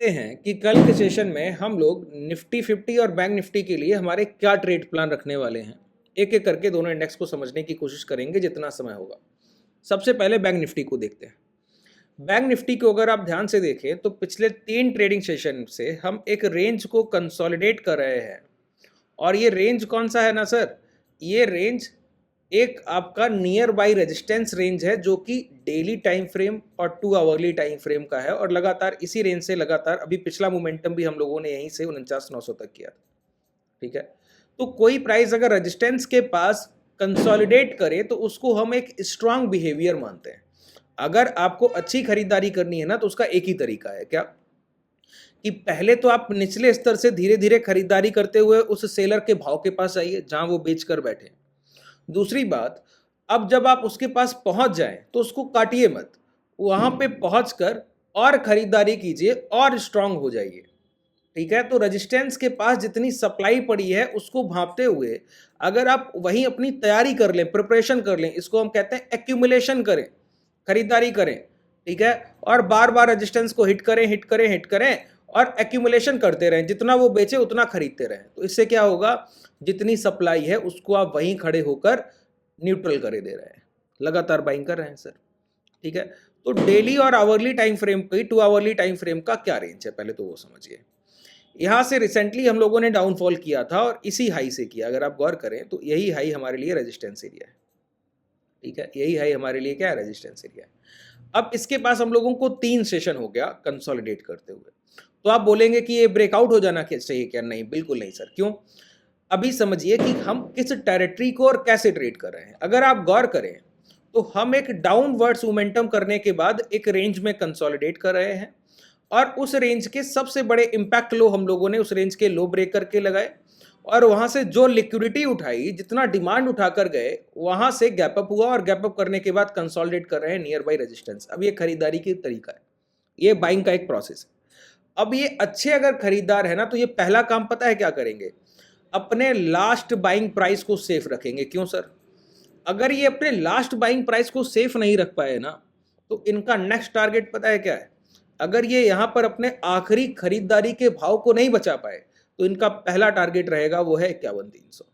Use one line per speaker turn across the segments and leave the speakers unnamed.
हैं कि कल के सेशन में हम लोग निफ्टी 50 और बैंक निफ्टी के लिए हमारे क्या ट्रेड प्लान रखने वाले हैं। एक एक करके दोनों इंडेक्स को समझने की कोशिश करेंगे जितना समय होगा। सबसे पहले बैंक निफ्टी को देखते हैं। बैंक निफ्टी को अगर आप ध्यान से देखें तो पिछले 3 ट्रेडिंग सेशन से हम एक रेंज को कंसोलिडेट कर रहे हैं। और ये रेंज कौन सा है ना सर, ये रेंज एक आपका नियर बाई रेजिस्टेंस रेंज है जो कि डेली टाइम फ्रेम और 2 आवरली टाइम फ्रेम का है। और लगातार इसी रेंज से लगातार अभी पिछला मोमेंटम भी हम लोगों ने यहीं से 49,900 तक किया था। ठीक है, तो कोई प्राइस अगर रेजिस्टेंस के पास कंसोलिडेट करे तो उसको हम एक स्ट्रांग बिहेवियर मानते हैं। अगर आपको अच्छी खरीदारी करनी है ना तो उसका एक ही तरीका है, क्या कि पहले तो आप निचले स्तर से धीरे धीरे खरीदारी करते हुए उस सेलर के भाव के पास जाइए जहां वो बेच कर बैठे। दूसरी बात, अब जब आप उसके पास पहुंच जाएं तो उसको काटिए मत, वहां पे पहुंचकर और खरीदारी कीजिए और स्ट्रांग हो जाइए। ठीक है, तो रेजिस्टेंस के पास जितनी सप्लाई पड़ी है उसको भांपते हुए अगर आप वहीं अपनी तैयारी कर लें, प्रिपरेशन कर लें, इसको हम कहते हैं एक्यूमुलेशन करें, खरीदारी करें। ठीक है, और बार बार रेजिस्टेंस को हिट करें हिट करें हिट करें और एक्यूमुलेशन करते रहें, जितना वो बेचे उतना खरीदते रहें। तो इससे क्या होगा, जितनी सप्लाई है उसको आप वहीं खड़े होकर न्यूट्रल करे दे रहे हैं, लगातार बाइंग कर रहे हैं सर। ठीक है, तो डेली और आवरली टाइम फ्रेम पे 2 आवरली टाइम फ्रेम का क्या रेंज है पहले तो वो समझिए। यहां से रिसेंटली हम लोगों ने डाउनफॉल किया था और इसी हाई से किया। अगर आप गौर करें तो यही हाई हमारे लिए रेजिस्टेंस एरिया है। ठीक है, यही हाई हमारे लिए क्या है, रेजिस्टेंस एरिया है। अब इसके पास हम लोगों को 3 सेशन हो गया कंसोलिडेट करते हुए। तो आप बोलेंगे कि ये ब्रेकआउट हो जाना चाहिए क्या? नहीं, बिल्कुल नहीं सर। क्यों? अभी समझिए कि हम किस टेरिटरी को और कैसे ट्रेड कर रहे हैं। अगर आप गौर करें तो हम एक डाउनवर्ड्स मोमेंटम करने के बाद एक रेंज में कंसोलिडेट कर रहे हैं और उस रेंज के सबसे बड़े इंपैक्ट लो हम लोगों ने उस रेंज के लो ब्रेक करके लगाए और वहां से जो लिक्विडिटी उठाई, जितना डिमांड उठाकर गए, वहां से गैप अप हुआ और गैप अप करने के बाद कंसोलिडेट कर रहे हैं नियर बाई रेजिस्टेंस। अब ये खरीदारी की तरीका है, ये बाइंग का एक प्रोसेस है। अब ये अच्छे अगर खरीदार है ना तो ये पहला काम पता है क्या करेंगे, अपने लास्ट बाइंग प्राइस को सेफ रखेंगे। क्यों सर? अगर ये अपने लास्ट बाइंग प्राइस को सेफ नहीं रख पाए ना तो इनका नेक्स्ट टारगेट पता है क्या है, अगर ये यहां पर अपने आखिरी खरीदारी के भाव को नहीं बचा पाए तो इनका पहला टारगेट रहेगा वो है 51,300।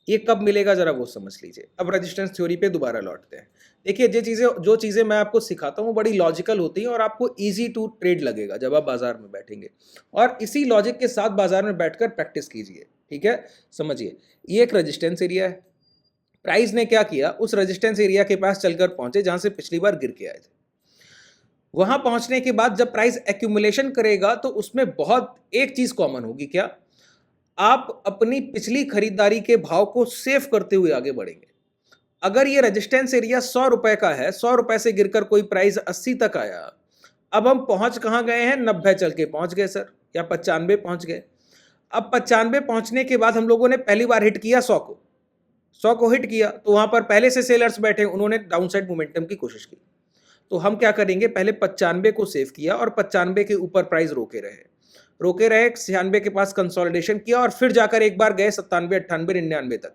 ये कब मिलेगा जरा वो समझ लीजिए। अब रेजिस्टेंस थ्योरी पे दोबारा लौटते हैं। देखिए, जो चीजें मैं आपको सिखाता हूँ वो बड़ी लॉजिकल होती हैं और आपको इजी टू ट्रेड लगेगा जब आप बाजार में बैठेंगे। और इसी लॉजिक के साथ बाजार में बैठकर प्रैक्टिस कीजिए। ठीक है, समझिए, ये एक रेजिस्टेंस एरिया है। प्राइस ने क्या किया, उस रेजिस्टेंस एरिया के पास चलकर पहुंचे जहां से पिछली बार गिर के आए थे। वहां पहुंचने के बाद जब प्राइस एक्यूमुलेशन करेगा तो उसमें बहुत एक चीज कॉमन होगी, क्या? आप अपनी पिछली खरीदारी के भाव को सेव करते हुए आगे बढ़ेंगे। अगर ये रेजिस्टेंस एरिया 100 रुपए का है, 100 रुपए से गिरकर कोई प्राइस 80 तक आया, अब हम पहुंच कहां गए हैं, 90 चल के पहुंच गए सर, या 95 पहुंच गए। अब 95 पहुंचने के बाद हम लोगों ने पहली बार हिट किया 100 को हिट किया तो वहां पर पहले से सेलर्स बैठे, उन्होंने डाउनसाइड मोमेंटम की कोशिश की। तो हम क्या करेंगे, पहले 95 को सेव किया और 95 के ऊपर प्राइस रोके रहे 96 के पास कंसोलिडेशन किया और फिर जाकर एक बार गए 97, 98, 99 तक।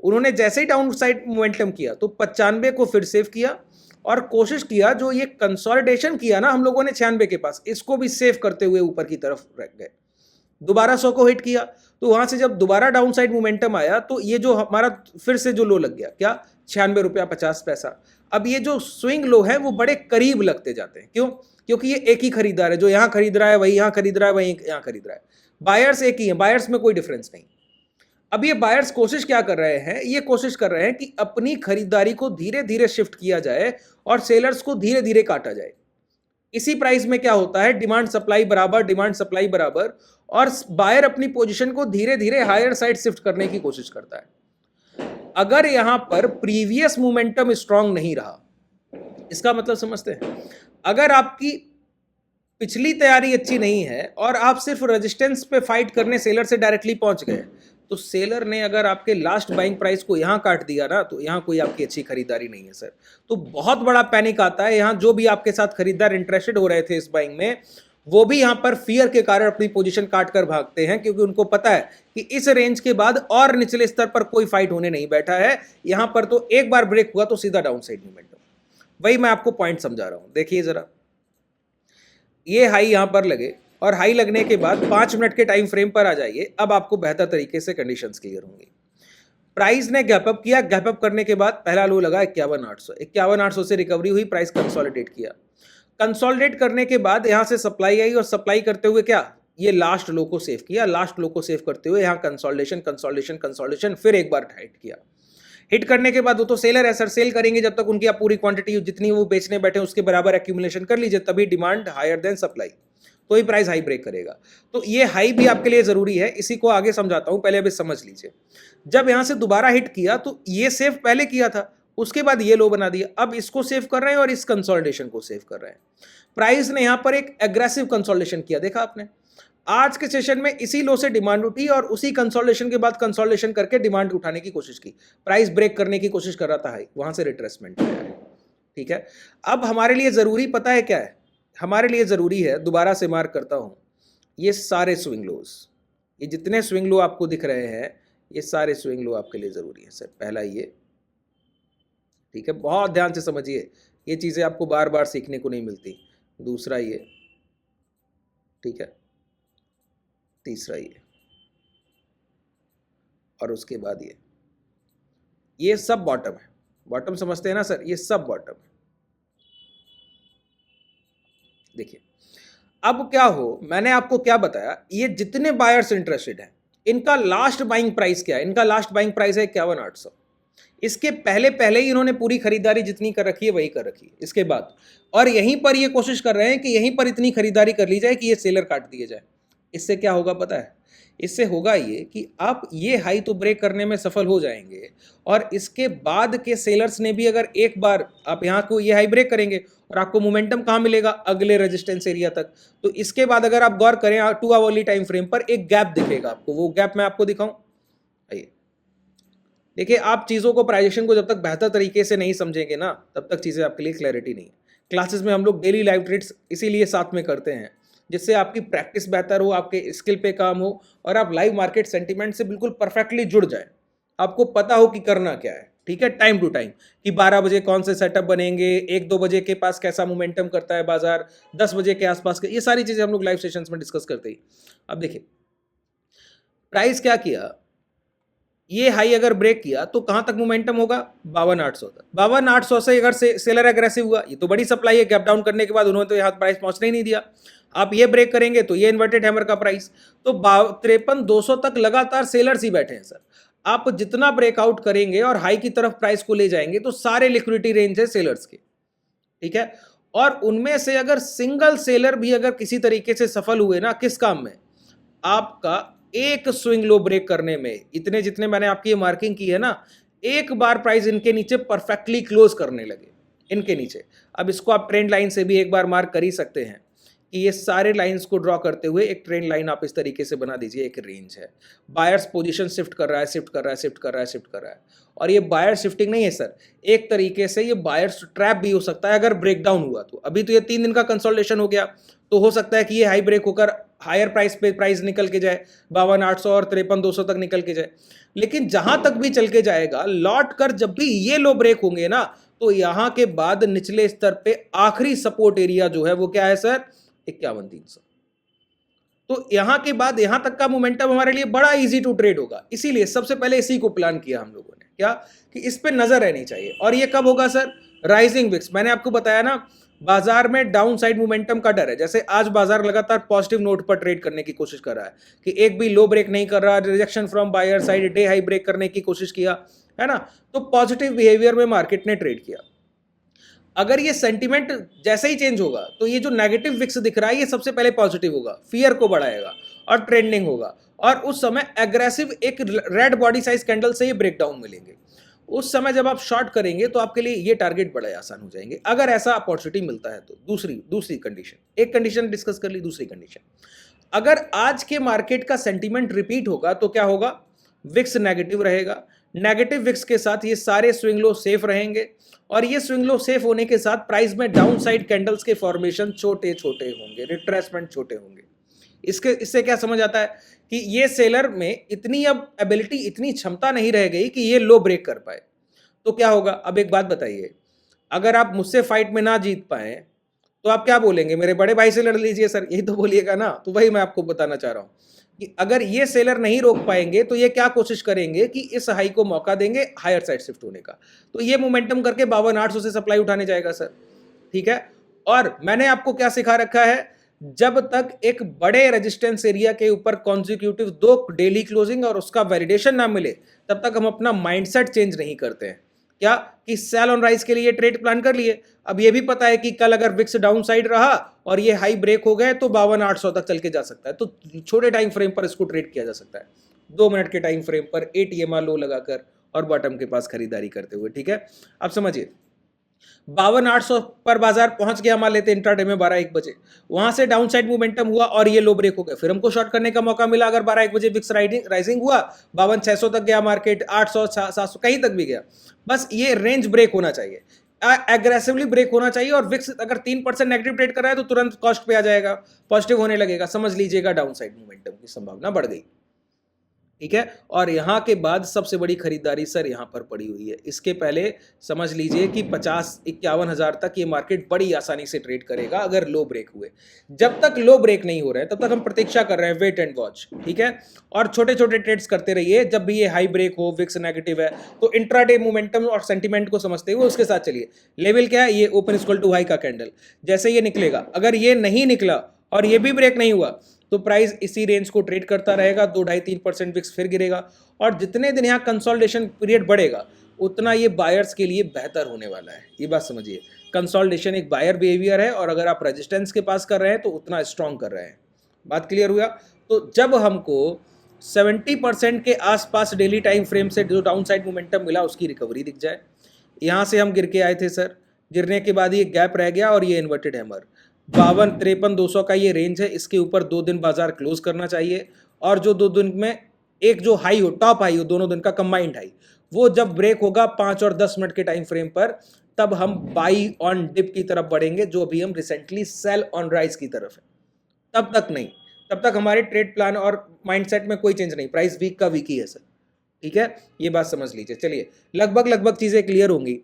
उन्होंने जैसे ही डाउन साइड मोमेंटम किया तो 95 को फिर सेव किया और कोशिश किया जो ये कंसोलिडेशन किया ना हम लोगों ने 96 के पास, इसको भी सेव करते हुए ऊपर की तरफ रख गए। दोबारा 100 को हिट किया तो वहां से जब दोबारा डाउन साइड मोमेंटम आया तो ये जो हमारा फिर से जो लो लग गया, क्या? 96 रुपया 50 पैसा। अब ये जो स्विंग लो है वो बड़े करीब लगते जाते हैं। क्यों? क्योंकि ये एक ही खरीदार है, जो यहां खरीद रहा है वही यहां खरीद रहा है, वही यहां खरीद रहा है। बायर्स एक ही है, बायर्स में कोई डिफरेंस नहीं। अब ये बायर्स कोशिश क्या कर रहे हैं, ये कोशिश कर रहे हैं कि अपनी खरीदारी को धीरे धीरे शिफ्ट किया जाए और सेलर्स को धीरे धीरे काटा जाए। इसी प्राइस में क्या होता है, डिमांड सप्लाई बराबर, डिमांड सप्लाई बराबर, और बायर अपनी पोजीशन को धीरे धीरे हायर साइड शिफ्ट करने की कोशिश करता है। अगर यहां पर प्रीवियस मोमेंटम स्ट्रांग नहीं रहा, इसका मतलब समझते हैं, अगर आपकी पिछली तैयारी अच्छी नहीं है और आप सिर्फ रेजिस्टेंस पे फाइट करने सेलर से डायरेक्टली पहुंच गए तो सेलर ने अगर आपके लास्ट बाइंग प्राइस को यहां काट दिया ना तो यहां कोई आपकी अच्छी खरीदारी नहीं है सर। तो बहुत बड़ा पैनिक आता है। यहां जो भी आपके साथ खरीदार इंटरेस्टेड हो रहे थे इस बाइंग में, वो भी यहां पर फियर के कारण अपनी पोजीशन काट कर भागते हैं, क्योंकि उनको पता है कि इस रेंज के बाद और निचले स्तर पर कोई फाइट होने नहीं बैठा है। यहां पर तो एक बार ब्रेक हुआ तो सीधा डाउन साइड मूवमेंट। वही मैं आपको पॉइंट समझा रहा हूं। देखिए जरा, ये हाई यहां पर लगे और हाई लगने के बाद 5 मिनट के टाइम फ्रेम पर आ जाइए। अब आपको बेहतर तरीके से कंडीशंस क्लियर होंगी। प्राइस ने गैप अप किया, गैप अप करने के बाद पहला लो लगा 51,800, 51,800 से रिकवरी हुई, प्राइस कंसोलिडेट किया। कंसोलिडेट करने के बाद यहां से सप्लाई आई और सप्लाई करते हुए क्या, ये लास्ट लो को सेव किया। लास्ट लो को सेव करते हुए यहां कंसोलिडेशन कंसोलिडेशन कंसोलिडेशन, फिर एक बार हिट किया। हिट करने के बाद वो तो सेलर है सर, सेल करेंगे जब तक उनकी आप पूरी क्वांटिटी जितनी वो बेचने बैठे उसके बराबर एक्यूमुलेशन कर लीजिए, तभी डिमांड हायर देन सप्लाई, तो ही प्राइस हाई ब्रेक करेगा। तो ये हाई भी आपके लिए जरूरी है, इसी को आगे समझाता हूं, पहले अभी समझ लीजिए। जब यहां से दोबारा हिट किया तो ये सेव पहले किया था, उसके बाद ये लो बना दिया, अब इसको सेव कर रहे हैं और इस कंसोलिडेशन को सेव कर रहे हैं। प्राइस ने यहां पर एक एग्रेसिव कंसोलिडेशन किया, देखा आपने। आज के सेशन में इसी लो से डिमांड उठी और उसी कंसोलिडेशन के बाद कंसोलिडेशन करके डिमांड उठाने की कोशिश की, प्राइस ब्रेक करने की कोशिश कर रहा था हाई, वहां से रिट्रेसमेंट आया है। ठीक है, अब हमारे लिए जरूरी पता है क्या है, हमारे लिए जरूरी है, दोबारा से मार्क करता हूं, ये सारे स्विंग लोज, ये जितने स्विंग लो आपको दिख रहे हैं, ये सारे स्विंग लो आपके लिए जरूरी है सर। पहला ये, ठीक है, बहुत ध्यान से समझिए, ये चीजें आपको बार बार सीखने को नहीं मिलती। दूसरा ये, ठीक है, तीसरा ये, और उसके बाद ये सब बॉटम है। बॉटम समझते हैं ना सर, ये सब बॉटम है। देखिए अब क्या हो, मैंने आपको क्या बताया, ये जितने बायर्स इंटरेस्टेड हैं इनका लास्ट बाइंग प्राइस क्या है, इनका लास्ट बाइंग प्राइस है 51,800। इसके पहले पहले ही इन्होंने पूरी खरीदारी जितनी कर रखी है वही कर रखी है इसके बाद, और यहीं पर ये कोशिश कर रहे हैं कि यहीं पर इतनी खरीदारी कर ली जाए कि ये सेलर काट दिए जाए। इससे क्या होगा पता है, इससे होगा ये कि आप ये हाई तो ब्रेक करने में सफल हो जाएंगे, और इसके बाद के सेलर्स ने भी अगर एक बार आप यहाँ को ये हाई ब्रेक करेंगे और आपको मोमेंटम कहाँ मिलेगा, अगले रेजिस्टेंस एरिया तक। तो इसके बाद अगर आप गौर करें 2 आवरली टाइम फ्रेम पर एक गैप दिखेगा आपको, वो गैप मैं आपको दिखाऊं, आइए। देखिए आप चीज़ों को, प्राइजेशन को जब तक बेहतर तरीके से नहीं समझेंगे ना, तब तक चीज़ें आपके लिए क्लैरिटी नहीं है। क्लासेस में हम लोग डेली लाइव ट्रेड्स इसीलिए साथ में करते हैं, जिससे आपकी प्रैक्टिस बेहतर हो, आपके स्किल पे काम हो, और आप लाइव मार्केट सेंटिमेंट से बिल्कुल परफेक्टली जुड़ जाए। आपको पता हो कि करना क्या है, ठीक है, टाइम टू टाइम, कि 12 बजे कौन से सेटअप बनेंगे, 1-2 बजे के पास कैसा मोमेंटम करता है बाजार, 10 बजे के आसपास के, ये सारी चीज़ें हम लोग लाइव सेशंस में डिस्कस करते ही। अब देखिए प्राइस क्या किया, ये हाई अगर ब्रेक किया तो कहां तक मोमेंटम होगा, 52,800 तक। 52,800 से अगर सेलर एग्रेसिव हुआ, ये तो बड़ी सप्लाई है, गैप डाउन करने के बाद उन्होंने तो यहाँ प्राइस पहुंचने ही नहीं दिया। आप ये ब्रेक करेंगे तो ये इन्वर्टेड हैमर का प्राइस, तो 53,200 तक लगातार सेलर्स ही बैठे हैं सर। आप जितना ब्रेकआउट करेंगे और हाई की तरफ प्राइस को ले जाएंगे तो सारे लिक्विडिटी रेंज है सेलर्स के, ठीक है। और उनमें से अगर सिंगल सेलर भी अगर किसी तरीके से सफल हुए ना, किस काम में, आपका एक स्विंग लो ब्रेक करने में, इतने जितने मैंने आपकी ये मार्किंग की है ना, एक बार प्राइस इनके नीचे परफेक्टली क्लोज करने लगे, इनके नीचे। अब इसको आप ट्रेंड लाइन से भी एक बार मार्क कर ही सकते हैं कि ये सारे लाइंस को ड्रॉ करते हुए एक ट्रेंड लाइन आप इस तरीके से बना दीजिए, एक रेंज है। बायर्स पोजीशन शिफ्ट कर रहा है, शिफ्ट कर रहा है, शिफ्ट कर रहा है, शिफ्ट कर रहा है, और ये बायर शिफ्टिंग नहीं है सर, एक तरीके से ये बायर्स ट्रैप भी हो सकता है अगर ब्रेकडाउन हुआ तो। अभी तो ये 3 दिन का कंसोलिडेशन हो गया, तो हो सकता है कि ये हाई ब्रेक होकर हायर प्राइस पे प्राइस निकल के जाए, 52,800 और 53,200 तक निकल के जाए। लेकिन जहां तक भी चल के जाएगा, लौट कर जब भी ये लो ब्रेक होंगे ना, तो यहां के बाद निचले स्तर पे आखिरी सपोर्ट एरिया जो है वो क्या है सर, 51,300। तो यहां के बाद यहां तक का मोमेंटम हमारे लिए बड़ा इजी टू ट्रेड होगा। इसीलिए सबसे पहले इसी को प्लान किया हम लोगों ने, क्या कि इस पे नजर रहनी चाहिए। और ये कब होगा सर, राइजिंग विक्स। मैंने आपको बताया ना, बाजार में डाउन साइड मोमेंटम का डर है। जैसे आज बाजार लगातार पॉजिटिव नोट पर ट्रेड करने की कोशिश कर रहा है कि एक भी लो ब्रेक नहीं कर रहा, rejection from buyer side, day high break करने की कोशिश किया है ना, तो पॉजिटिव बिहेवियर में मार्केट ने ट्रेड किया। अगर ये सेंटिमेंट जैसे ही चेंज होगा तो ये जो नेगेटिव विक्स दिख रहा है ये सबसे पहले पॉजिटिव होगा, फियर को बढ़ाएगा और ट्रेंडिंग होगा, और उस समय एग्रेसिव एक रेड बॉडी साइज कैंडल से ये ब्रेकडाउन मिलेंगे। उस समय जब आप शॉर्ट करेंगे तो आपके लिए ये टारगेट बड़े आसान हो जाएंगे, अगर ऐसा अपॉर्चुनिटी मिलता है तो। दूसरी कंडीशन, एक कंडीशन डिस्कस कर ली, दूसरी कंडीशन, अगर आज के मार्केट का सेंटीमेंट रिपीट होगा तो क्या होगा, विक्स नेगेटिव रहेगा। नेगेटिव विक्स के साथ ये सारे स्विंग लो सेफ रहेंगे, और ये स्विंग लो सेफ होने के साथ प्राइस में डाउन साइड कैंडल्स के फॉर्मेशन छोटे छोटे होंगे, रिट्रेसमेंट छोटे होंगे। इससे क्या समझ आता है कि ये सेलर में इतनी अब एबिलिटी, इतनी क्षमता नहीं रह गई कि ये लो ब्रेक कर पाए। तो क्या होगा, अब एक बात बताइए, अगर आप मुझसे फाइट में ना जीत पाए तो आप क्या बोलेंगे, मेरे बड़े भाई से लड़ लीजिए सर, यही तो बोलिएगा ना। तो वही मैं आपको बताना चाह रहा हूँ कि अगर ये सेलर नहीं रोक पाएंगे तो ये क्या कोशिश करेंगे कि इस हाई को मौका देंगे हायर साइड शिफ्ट होने का, तो ये मोमेंटम करके 52,800 से सप्लाई उठाने जाएगा सर, ठीक है। और मैंने आपको क्या सिखा रखा है, जब तक एक बड़े रेजिस्टेंस एरिया के ऊपर कॉन्जिक्यूटिव 2 डेली क्लोजिंग और उसका वैलिडेशन ना मिले, तब तक हम अपना माइंडसेट चेंज नहीं करते हैं। क्या कि सेल ऑन राइज के लिए ट्रेड प्लान कर लिए, अब ये भी पता है कि कल अगर विक्स डाउन साइड रहा और ये हाई ब्रेक हो गए तो 52,800 तक चल के जा सकता है, तो छोटे टाइम फ्रेम पर इसको ट्रेड किया जा सकता है, 2 मिनट के टाइम फ्रेम पर 8 EMR लो लगाकर और बॉटम के पास खरीदारी करते हुए, ठीक है। अब समझिए 52,800 पर बाजार पहुंच गया, मान लेते इंट्राडे में 12-1 बजे, वहां से डाउन साइड मोमेंटम हुआ और ये लो ब्रेक हो गया, फिर हमको शॉर्ट करने का मौका मिला। अगर 12-1 बजे विक्स राइजिंग हुआ, 52,600 तक गया मार्केट, 800 700 कहीं तक भी गया, बस ये रेंज ब्रेक होना चाहिए, एग्रेसिवली ब्रेक होना चाहिए। और विक्स अगर 3% नेगेटिव ट्रेड कर रहा है तो तुरंत कॉस्ट पे आ जाएगा, पॉजिटिव होने लगेगा, समझ लीजिएगा डाउन साइड मोमेंटम की संभावना बढ़ गई, ठीक है। और यहां के बाद सबसे बड़ी खरीदारी सर यहां पर पड़ी हुई है। इसके पहले समझ लीजिए कि 50-51 हजार तक ये मार्केट बड़ी आसानी से ट्रेड करेगा अगर लो ब्रेक हुए। जब तक लो ब्रेक नहीं हो रहे हैं तब तक हम प्रतीक्षा कर रहे हैं, वेट एंड वॉच, ठीक है। और छोटे छोटे ट्रेड्स करते रहिए, जब भी ये हाई ब्रेक हो, विक्स नेगेटिव है, तो इंट्राडे मोमेंटम और सेंटीमेंट को समझते हुए उसके साथ चलिए। लेवल क्या है, ये ओपन इक्वल टू हाई का कैंडल, जैसे ये निकलेगा, अगर ये नहीं निकला और ये भी ब्रेक नहीं हुआ तो प्राइस इसी रेंज को ट्रेड करता रहेगा, 2-2.5-3% विक्स फिर गिरेगा। और जितने दिन यहाँ कंसोलिडेशन पीरियड बढ़ेगा उतना ये बायर्स के लिए बेहतर होने वाला है, ये बात समझिए। कंसोलिडेशन एक बायर बिहेवियर है और अगर आप रेजिस्टेंस के पास कर रहे हैं तो उतना स्ट्रॉन्ग कर रहे हैं, बात क्लियर हुआ। तो जब हमको 70% के आसपास डेली टाइम फ्रेम से जो डाउन साइड मोमेंटम मिला उसकी रिकवरी दिख जाए, यहाँ से हम गिर के आए थे सर, गिरने के बाद ये गैप रह गया और ये इन्वर्टेड हैमर 52-53-200 का ये रेंज है, इसके ऊपर 2 दिन बाजार क्लोज करना चाहिए। और जो 2 दिन में एक जो हाई हो, टॉप हाई हो, दोनों दिन का कंबाइंड हाई, वो जब ब्रेक होगा 5 और 10 मिनट के टाइम फ्रेम पर, तब हम बाई ऑन डिप की तरफ बढ़ेंगे, जो अभी हम रिसेंटली सेल ऑन राइज की तरफ है। तब तक नहीं, तब तक हमारे ट्रेड प्लान और माइंडसेट में कोई चेंज नहीं, प्राइस वीक का वीक ही है सर, ठीक है, ये बात समझ लीजिए। चलिए लगभग चीजें क्लियर होंगी।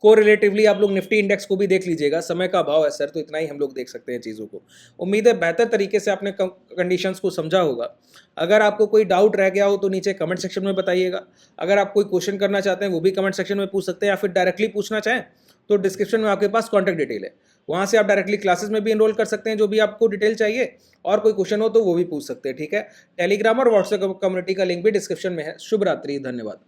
को रिलेटिवली आप लोग निफ्टी इंडेक्स को भी देख लीजिएगा, समय का अभाव है सर तो इतना ही हम लोग देख सकते हैं चीज़ों को। उम्मीद है बेहतर तरीके से आपने कंडीशंस को समझा होगा। अगर आपको कोई डाउट रह गया हो तो नीचे कमेंट सेक्शन में बताइएगा। अगर आप कोई क्वेश्चन करना चाहते हैं वो भी कमेंट सेक्शन में पूछ सकते हैं, या फिर डायरेक्टली पूछना चाहें तो डिस्क्रिप्शन में आपके पास कॉन्टैक्ट डिटेल है, वहाँ से आप डायरेक्टली क्लासेस में भी एनरोल कर सकते हैं, जो भी आपको डिटेल चाहिए, और कोई क्वेश्चन हो तो वो भी पूछ सकते हैं, ठीक है। टेलीग्राम और व्हाट्सएप कम्युनिटी का लिंक भी डिस्क्रिप्शन में है। शुभ रात्रि, धन्यवाद।